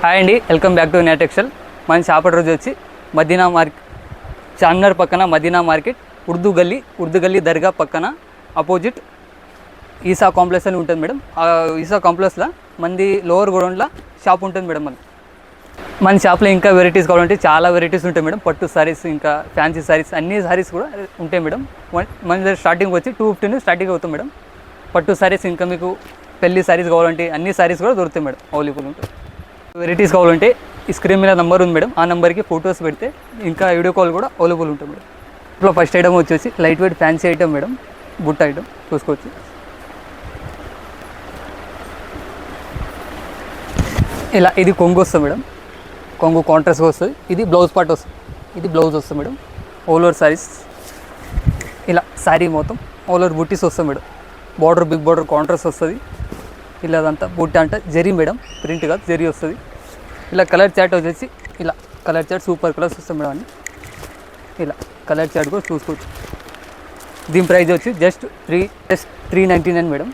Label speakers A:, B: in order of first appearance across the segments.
A: Hi అండి, welcome back to net excel. మన shop address వచ్చి మదీనా మార్కెట్, చార్మినార్ పక్కన మదీనా మార్కెట్, ఉర్దూ గల్లీ దర్గా పక్కన అపోజిట్ ఈసా కాంప్లెక్స్ అని ఉంటుంది మేడం. ఆ ఈసా కాంప్లెక్స్లో మంది లోవర్ గ్రౌండ్లో షాప్ ఉంటుంది మేడం. మన షాప్లో ఇంకా వెరైటీస్ కావాలంటే చాలా వెరైటీస్ ఉంటాయి మేడం. పట్టు సారీస్, ఇంకా ఫ్యాన్సీ సారీస్, అన్ని సారీస్ కూడా ఉంటాయి మేడం. మన దగ్గర స్టార్టింగ్ వచ్చి 250 స్టార్టింగ్ అవుతుంది మేడం. పట్టు సారీస్, ఇంకా మీకు పెళ్లి సారీస్ కావాలంటే అన్ని సారీస్ కూడా దొరుకుతాయి మేడం, అవైలబుల్ ఉంటాయి. వెరైటీస్ కావాలంటే ఈ స్క్రీన్ మీద నెంబర్ ఉంది మేడం, ఆ నెంబర్కి ఫొటోస్ పెడితే ఇంకా వీడియో కాల్ కూడా అవైలబుల్ ఉంటుంది మేడం. ఇప్పుడు ఫస్ట్ ఐటమ్ వచ్చేసి light weight fancy item madam, బుట్ట ఐటమ్ చూసుకోవచ్చు. ఇలా ఇది కొంగు వస్తుంది మేడం, కొంగు కాంట్రాస్ట్గా వస్తుంది. ఇది బ్లౌజ్ పార్ట్ వస్తుంది, ఇది బ్లౌజ్ వస్తుంది మేడం. ఆల్ ఓవర్ సారీస్ ఇలా శారీ మొత్తం ఆల్ ఓవర్ బుట్టీస్ వస్తుంది మేడం. బార్డర్ బిగ్ బార్డర్ కాంట్రాస్ట్ వస్తుంది. ఇలా అదంతా బుట్ట అంటే జరీ మేడం, ప్రింట్ కాదు జరీ వస్తుంది. ఇలా కలర్ చార్ట్ వచ్చేసి ఇలా కలర్ చార్ట్ సూపర్ కలర్స్ వస్తుంది మేడం. అని ఇలా కలర్ చార్ట్ కూడా చూసుకోవచ్చు. దీని ప్రైస్ వచ్చి జస్ట్ 399 మేడం.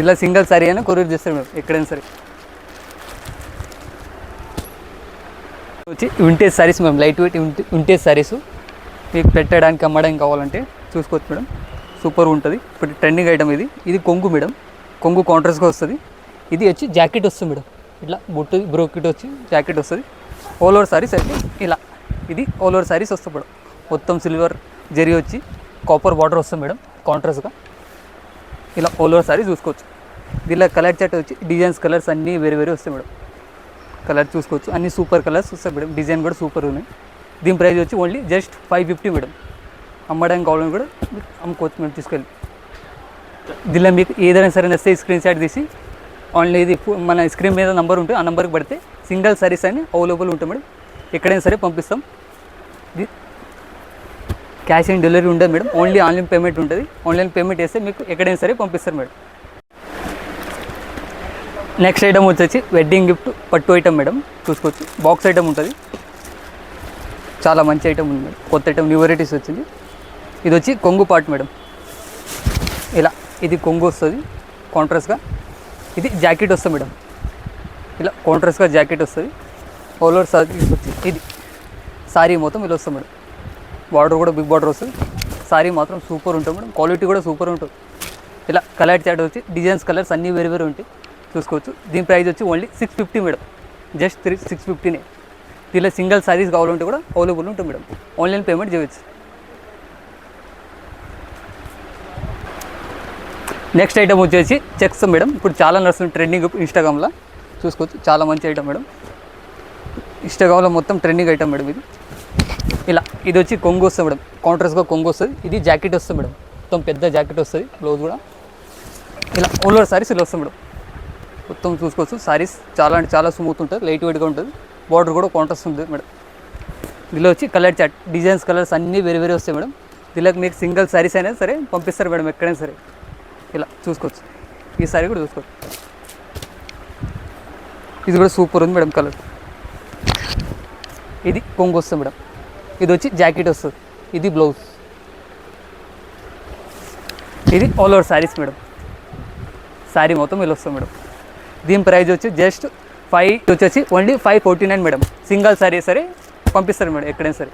A: ఇలా సింగిల్ సారీ అయినా కొరియర్ చేస్తారు మేడం, ఎక్కడైనా సరే. వచ్చి వింటేజ్ సారీస్ మేము లైట్ వెయిట్ వింటేజ్ సారీస్ మీకు పెట్టడానికి అమ్మడానికి కావాలంటే చూసుకోవచ్చు మేడం. సూపర్ ఉంటుంది. ఇప్పుడు ట్రెండింగ్ ఐటమ్ ఇది. ఇది కొంగు మేడం, కొంగు కాంట్రాస్ట్గా వస్తుంది. ఇది వచ్చి జాకెట్ వస్తుంది మేడం, ఇట్లా బుట్టు బ్రోకెట్ వచ్చి జాకెట్ వస్తుంది. ఆల్ ఓవర్ సారీస్ అయితే ఇలా ఇది ఆల్ ఓవర్ సారీస్ వస్తుంది మేడం. మొత్తం సిల్వర్ జరీ వచ్చి కాపర్ బార్డర్ వస్తుంది మేడం కాంట్రాస్ట్గా. ఇలా ఆల్ ఓవర్ సారీ చూసుకోవచ్చు. దీనిలో కలర్ చార్ట్ వచ్చి డిజైన్స్ కలర్స్ అన్నీ వేరే వేరే వస్తాయి మేడం. కలర్ చూసుకోవచ్చు, అన్ని సూపర్ కలర్స్ వస్తాయి మేడం. డిజైన్ కూడా సూపర్ ఉన్నాయి. దీని ప్రైస్ వచ్చి ఓన్లీ జస్ట్ 550 మేడం. అమ్మడానికి కావాలని కూడా అమ్ముకోవచ్చు మేము తీసుకెళ్ళి. దీనిలో మీకు ఏదైనా సరే నచ్చితే స్క్రీన్ షాట్ తీసి ఓన్లీ ఇది మన స్క్రీన్ మీద నెంబర్ ఉంటుంది, ఆ నెంబర్కి పడితే సింగిల్ సారీస్ అని అవైలబుల్ ఉంటుంది మేడం. ఎక్కడైనా సరే పంపిస్తాం. ఇది క్యాష్ ఆన్ డెలివరీ ఉండదు మేడం, ఓన్లీ ఆన్లైన్ పేమెంట్ ఉంటుంది. ఆన్లైన్ పేమెంట్ చేస్తే మీకు ఎక్కడైనా సరే పంపిస్తారు మేడం. నెక్స్ట్ ఐటమ్ వచ్చేసి వెడ్డింగ్ గిఫ్ట్ పట్టు ఐటమ్ మేడం, చూసుకోవచ్చు. బాక్స్ ఐటమ్ ఉంటుంది, చాలా మంచి ఐటమ్ ఉంది మేడం. కొత్త ఐటమ్, న్యూ వెరైటీస్ వచ్చింది. ఇది వచ్చి కొంగు పార్ట్ మేడం. ఇలా ఇది కొంగు వస్తుంది కాంట్రాస్ట్గా. ఇది జాకెట్ వస్తుంది మేడం, ఇలా కాంట్రాస్ట్గా జాకెట్ వస్తుంది. ఆల్ ఓవర్ సారీ వచ్చి ఇది సారీ మొత్తం ఇలా వస్తుంది మేడం. బార్డర్ కూడా బిగ్ బార్డర్ వస్తుంది. సారీ మాత్రం సూపర్ ఉంటుంది మేడం, క్వాలిటీ కూడా సూపర్ ఉంటుంది. ఇలా కలర్ చాట్ వచ్చి డిజైన్స్ కలర్స్ అన్నీ వేరే వేరే ఉంటాయి, చూసుకోవచ్చు. దీని ప్రైస్ వచ్చి ఓన్లీ 650 మేడం, జస్ట్ 650నే. దీనిలో సింగిల్ సారీస్ కావాలంటే కూడా అవైలబుల్ ఉంటుంది మేడం, ఆన్లైన్ పేమెంట్ చేయవచ్చు. నెక్స్ట్ ఐటమ్ వచ్చేసి చెక్స్ మేడం. ఇప్పుడు చాలా నడుస్తుంది ట్రెండింగ్ ఇన్స్టాగ్రామ్లో, చూసుకోవచ్చు. చాలా మంచి ఐటమ్ మేడం, ఇన్స్టాగ్రామ్లో మొత్తం ట్రెండింగ్ ఐటమ్ మేడం ఇది. ఇలా ఇది వచ్చి కొంగు వస్తుంది మేడం, కాంట్రాస్ట్గా కొంగు వస్తుంది. ఇది జాకెట్ వస్తుంది మేడం, మొత్తం పెద్ద జాకెట్ వస్తుంది, బ్లౌజ్ కూడా. ఇలా ఆల్ ఓవర్ సారీస్ ఇలా వస్తుంది మేడం, మొత్తం చూసుకోవచ్చు. సారీస్ చాలా అంటే చాలా స్మూత్ ఉంటుంది, లైట్ వెయిట్గా ఉంటుంది. బార్డర్ కూడా కాంట్రాస్ట్ ఉంటుంది మేడం. దీనిలో వచ్చి కలర్ చాట్ డిజైన్స్ కలర్స్ అన్నీ వేరే వేరే వస్తాయి మేడం. దీనికి మీకు సింగిల్ సారీస్ అయినా సరే పంపిస్తారు మేడం, ఎక్కడైనా సరే. ఇలా చూసుకోవచ్చు. ఈ సారీ కూడా చూసుకోవచ్చు. ఇది కూడా సూపర్ ఉంది మేడం కలర్. ఇది కొంగు వస్తుంది మేడం. ఇది వచ్చి జాకెట్ వస్తుంది. ఇది బ్లౌజ్. ఇది all over saris madam. Sorry మొత్తం ఇలా వస్తుంది మేడం. దీని ప్రైస్ వచ్చి జస్ట్ 5 వచ్చేసి ఓన్లీ 549 మేడం. సింగిల్ సారీ సరే పంపిస్తారు మేడం, ఎక్కడైనా సరే.